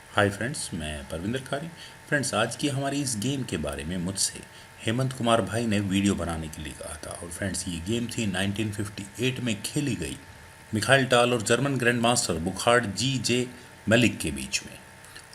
Hi friends, मैं परविंदर खारी। Friends, आज की हमारी इस गेम के बारे में मुझसे हेमंत कुमार भाई ने वीडियो बनाने के लिए कहा था। और फ्रेंड्स, ये गेम थी 1958 में खेली गई मिखाइल टाल और जर्मन ग्रैंड मास्टर बुखार्ड जी जे मलिक के बीच में।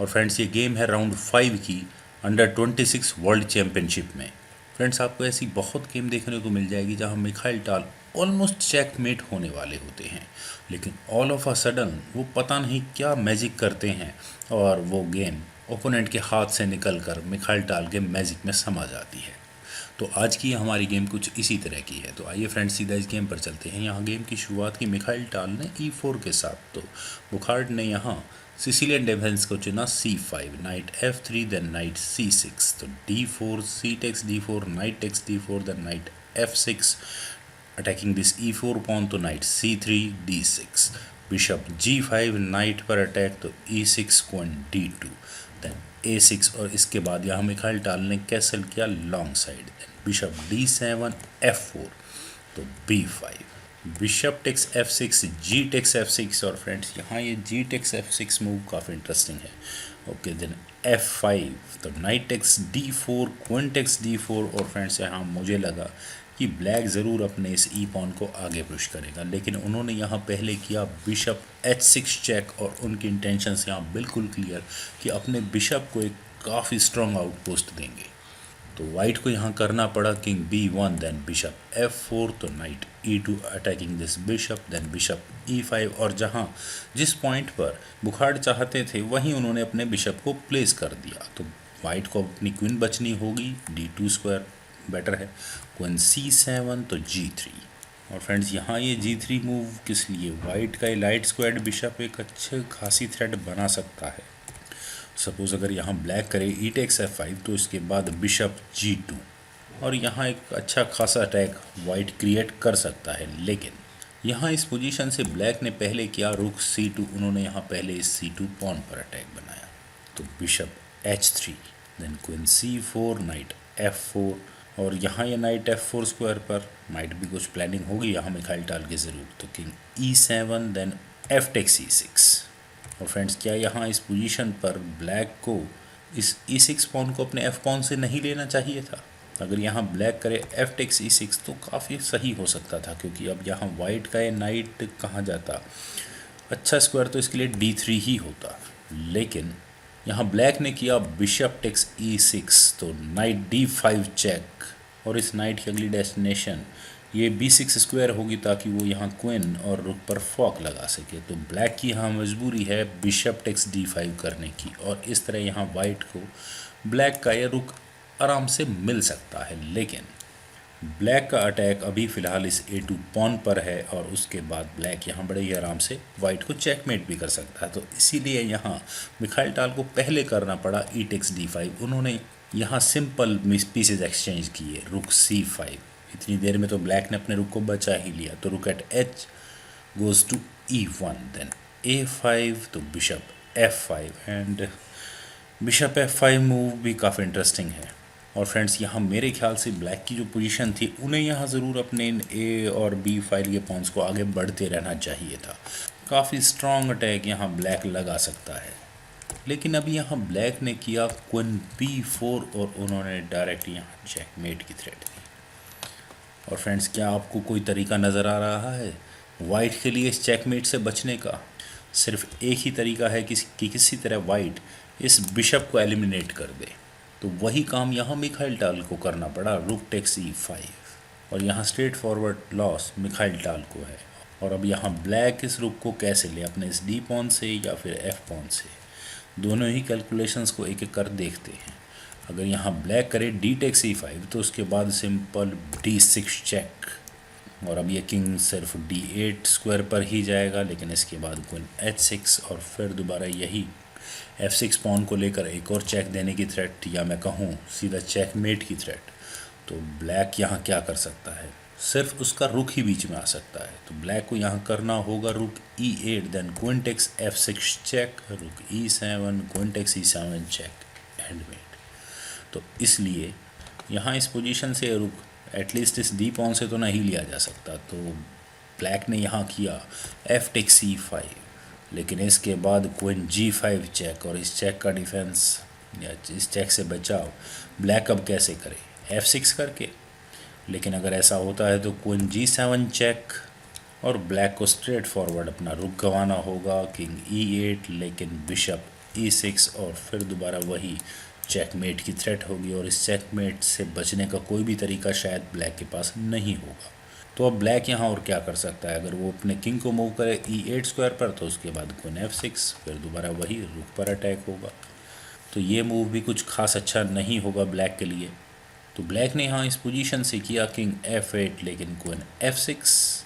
और फ्रेंड्स, ये गेम है राउंड 5 की अंडर 26 वर्ल्ड चैंपियनशिप में। फ्रेंड्स, आपको ऐसी बहुत गेम देखने को मिल जाएगी जहां मिखाइल टाल ऑलमोस्ट चेकमेट होने वाले होते हैं, लेकिन ऑल ऑफ अ सडन वो पता नहीं क्या मैजिक करते हैं और वो गेम ओपोनेंट के हाथ से निकलकर मिखाइल टाल के मैजिक में समा जाती है। तो आज की हमारी गेम कुछ इसी तरह की है। तो आइए फ्रेंड्स, सीधा इस गेम पर चलते हैं। यहाँ गेम की शुरुआत की मिखाइल टाल ने E4 के साथ। तो बुखार्ड ने यहाँ सिसिलियन डिफेंस को चुना C5, night F3, then night C6। तो D4, C takes D4, knight takes D4, then knight F6, attacking this E4 pawn. तो knight C3, D6, bishop G5, knight पर अटैक। तो E6, queen D2, then A6। और इसके बाद यहाँ Mikhail टाल ने कैसल किया long side, then bishop D7, F4, तो B5, bishop takes F6, G takes F6। और फ्रेंड्स, यहाँ ये G टेक्स F6 मूव काफ़ी इंटरेस्टिंग है। ओके, देन F5, तो night takes D4, queen takes D4। और फ्रेंड्स, यहाँ मुझे लगा कि ब्लैक ज़रूर अपने इस ई पॉन को आगे पुश करेगा, लेकिन उन्होंने यहाँ पहले किया बिशप H6 चेक। और उनकी इंटेंशंस यहाँ बिल्कुल क्लियर कि अपने बिशप को एक काफ़ी स्ट्रॉन्ग आउटपोस्ट देंगे। तो वाइट को यहाँ करना पड़ा king B1, then bishop F4, तो knight E2 attacking this bishop, then bishop E5। और जहाँ जिस पॉइंट पर बुखार्ड चाहते थे वहीं उन्होंने अपने बिशप को प्लेस कर दिया। तो वाइट को अपनी क्वीन बचनी होगी, D2 स्क्वायर बेटर है, क्वीन C7, तो G3। और फ्रेंड्स, यहाँ ये G3 मूव किस लिए? वाइट का ये लाइट स्क्वायर्ड बिशप एक अच्छे खासी थ्रेट बना सकता है। सपोज़ अगर यहाँ ब्लैक करे ई टेक्स F5, तो इसके बाद बिशप G2, और यहाँ एक अच्छा खासा अटैक वाइट क्रिएट कर सकता है। लेकिन यहाँ इस पोजीशन से ब्लैक ने पहले किया रुक C2, उन्होंने यहाँ पहले इस C2 पॉन पर अटैक बनाया। तो bishop H3, then queen C4, night F4। और यहाँ ये नाइट F4 स्क्वायर पर माइट भी कुछ प्लानिंग होगी यहाँ मिखाइल टाल की ज़रूर। तो king E7, then F takes E6। और फ्रेंड्स, क्या यहाँ इस पोजीशन पर ब्लैक को इस E6 पॉन को अपने F पॉन से नहीं लेना चाहिए था? अगर यहाँ ब्लैक करे F टेक्स E6 तो काफ़ी सही हो सकता था, क्योंकि अब यहाँ वाइट का ये नाइट कहाँ जाता? अच्छा स्क्वायर तो इसके लिए D3 ही होता। लेकिन यहाँ ब्लैक ने किया बिशप टेक्स E6, तो नाइट D5 चेक। और इस नाइट की अगली डेस्टिनेशन ये B6 स्क्वायर होगी, ताकि वो यहाँ क्वीन और रुक पर फॉक लगा सके। तो ब्लैक की यहाँ मजबूरी है बिशप टेक्स D5 करने की। और इस तरह यहाँ वाइट को ब्लैक का ये रुक आराम से मिल सकता है। लेकिन ब्लैक का अटैक अभी फ़िलहाल इस A2 पॉन पर है, और उसके बाद ब्लैक यहाँ बड़े ही आराम से वाइट को चेकमेट भी कर सकता है। तो इसीलिए यहाँ मिखाइल टाल को पहले करना पड़ा ई टेक्स D5। उन्होंने यहाँ सिंपल पीसेज एक्सचेंज किए, रुक C5। इतनी देर में तो ब्लैक ने अपने रुक को बचा ही लिया। तो rook at H goes to E1, then A5, तो bishop F5। And bishop F5 move भी काफ़ी इंटरेस्टिंग है। और फ्रेंड्स, यहाँ मेरे ख्याल से ब्लैक की जो पोजीशन थी, उन्हें यहाँ ज़रूर अपने इन A और B फाइल के पॉन्स को आगे बढ़ते रहना चाहिए था। काफ़ी स्ट्रॉन्ग अटैक यहाँ ब्लैक लगा सकता है। लेकिन अभी यहाँ ब्लैक ने किया क्वीन B4, और उन्होंने डायरेक्ट यहाँ चेकमेट की थ्रेट दी। और फ्रेंड्स, क्या आपको कोई तरीका नज़र आ रहा है वाइट के लिए इस चेकमेट से बचने का? सिर्फ एक ही तरीका है कि किसी तरह वाइट इस बिशप को एलिमिनेट कर दे। तो वही काम यहाँ मिखाइल टाल को करना पड़ा, रुक टेक्स E5। और यहाँ स्ट्रेट फॉरवर्ड लॉस मिखाइल टाल को है। और अब यहाँ ब्लैक इस रुक को कैसे ले, अपने इस D पॉन से या फिर F पॉन से? दोनों ही कैलकुलेशंस को एक एक कर देखते हैं। अगर यहाँ ब्लैक करे D टेक्स E5, तो उसके बाद सिंपल D6 चेक। और अब ये किंग सिर्फ D8 स्क्वायर पर ही जाएगा, लेकिन इसके बाद क्वीन H6, और फिर दोबारा यही F6 पॉन को लेकर एक और चेक देने की थ्रेट, या मैं कहूँ सीधा चेकमेट की थ्रेट। तो ब्लैक यहाँ क्या कर सकता है? सिर्फ उसका रुक ही बीच में आ सकता है। तो ब्लैक को यहाँ करना होगा रुक E8, then queen takes F6 check, रुक E7, queen takes E7 check, एंडमेट। तो इसलिए यहाँ इस पोजीशन से रुक एटलीस्ट इस D पॉन से तो नहीं लिया जा सकता। तो ब्लैक ने यहाँ किया F टेक्स E5, लेकिन इसके बाद क्वीन G5 चेक, और इस चेक का डिफेंस या इस चेक से बचाव ब्लैक अब कैसे करे, F6 करके। लेकिन अगर ऐसा होता है तो क्वीन G7 चेक, और ब्लैक को स्ट्रेट फॉरवर्ड अपना रुक गंवाना होगा, किंग E8, लेकिन बिशप E6, और फिर दोबारा वही चेकमेट की थ्रेट होगी, और इस चेकमेट से बचने का कोई भी तरीका शायद ब्लैक के पास नहीं होगा। तो अब ब्लैक यहाँ और क्या कर सकता है, अगर वो अपने किंग को मूव करे E8 स्क्वायर पर, तो उसके बाद क्वीन F6, फिर दोबारा वही रुक पर अटैक होगा। तो ये मूव भी कुछ खास अच्छा नहीं होगा ब्लैक के लिए। तो ब्लैक ने यहाँ इस पोजीशन से किया किंग F8, लेकिन क्वीन F6।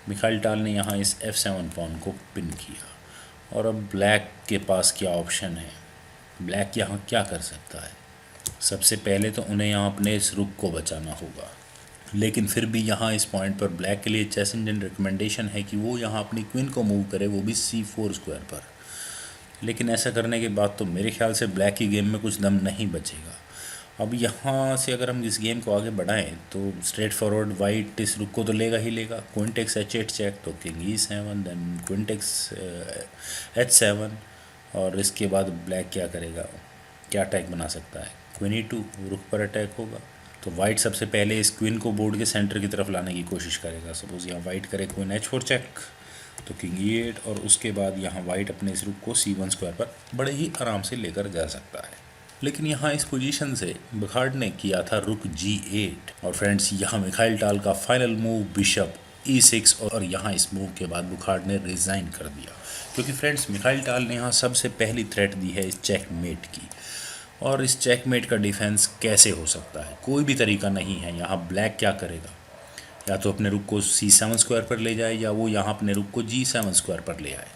मिखाइल टाल ने यहाँ इस F7 पॉन को पिन किया, और अब ब्लैक के पास क्या ऑप्शन है, ब्लैक यहाँ क्या कर सकता है। सबसे पहले तो उन्हें यहाँ अपने इस रुक को बचाना होगा, लेकिन फिर भी यहाँ इस पॉइंट पर ब्लैक के लिए चेस इंडियन रिकमेंडेशन है कि वो यहाँ अपनी क्वीन को मूव करे, वो भी C4 स्क्वायर पर। लेकिन ऐसा करने के बाद तो मेरे ख्याल से ब्लैक की गेम में कुछ दम नहीं बचेगा। अब यहाँ से अगर हम इस गेम को आगे बढ़ाएं तो स्ट्रेट फॉरवर्ड वाइट इस रुक को तो लेगा ही लेगा, क्वीन टेक्स H8 चेक, तो king E7, then queen takes H7, और इसके बाद ब्लैक क्या करेगा, क्या अटैक बना सकता है, क्वीन E2, रुक पर अटैक होगा। तो वाइट सबसे पहले इस क्वीन को बोर्ड के सेंटर की तरफ लाने की कोशिश करेगा। सपोज यहाँ वाइट करे क्वीन H4 चेक, तो किंग E8, और उसके बाद यहाँ वाइट अपने इस रुक को C1 स्क्वायर पर बड़े ही आराम से लेकर जा सकता है। लेकिन यहाँ इस पोजीशन से बुखार्ड ने किया था रुक G8, और फ्रेंड्स यहाँ मिखाइल टाल का फाइनल मूव बिशप E6, और यहाँ इस मूव के बाद बुखार्ड ने रिज़ाइन कर दिया, क्योंकि फ्रेंड्स मिखाइल टाल ने यहाँ सबसे पहली थ्रेट दी है इस चेकमेट की, और इस चेकमेट का डिफेंस कैसे हो सकता है, कोई भी तरीका नहीं है। यहाँ ब्लैक क्या करेगा, या तो अपने रुक को C7 स्क्वायर पर ले जाए, या वो यहाँ अपने रुक को G7 स्क्वायर पर ले आए।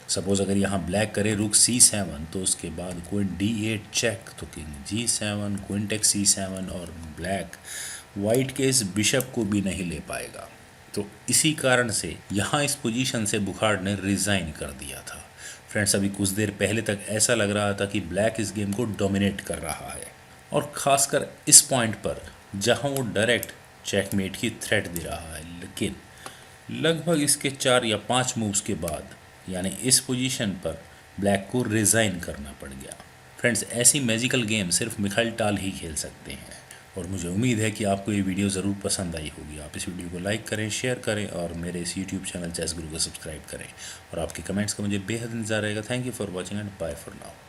सपोज अगर यहाँ ब्लैक करे रुक C7, तो उसके बाद क्वीन D8 चेक, तो king G7, queen take C7, और ब्लैक वाइट के इस बिशप को भी नहीं ले पाएगा। तो इसी कारण से यहाँ इस पोजीशन से बुखार्ड ने रिज़ाइन कर दिया था। फ्रेंड्स, अभी कुछ देर पहले तक ऐसा लग रहा था कि ब्लैक इस गेम को डोमिनेट कर रहा है, और ख़ासकर इस पॉइंट पर जहाँ वो डायरेक्ट चेकमेट की थ्रेट दे रहा है। लेकिन लगभग इसके 4 या 5 मूव्स के बाद, यानी इस पोजीशन पर ब्लैक को रिज़ाइन करना पड़ गया। फ्रेंड्स, ऐसी मैजिकल गेम सिर्फ मिखाइल टाल ही खेल सकते हैं, और मुझे उम्मीद है कि आपको ये वीडियो ज़रूर पसंद आई होगी। आप इस वीडियो को लाइक करें, शेयर करें, और मेरे इस यूट्यूब चैनल चेस गुरु को सब्सक्राइब करें, और आपके कमेंट्स का मुझे बेहद इंतज़ार रहेगा। Thank you for watching and bye for now.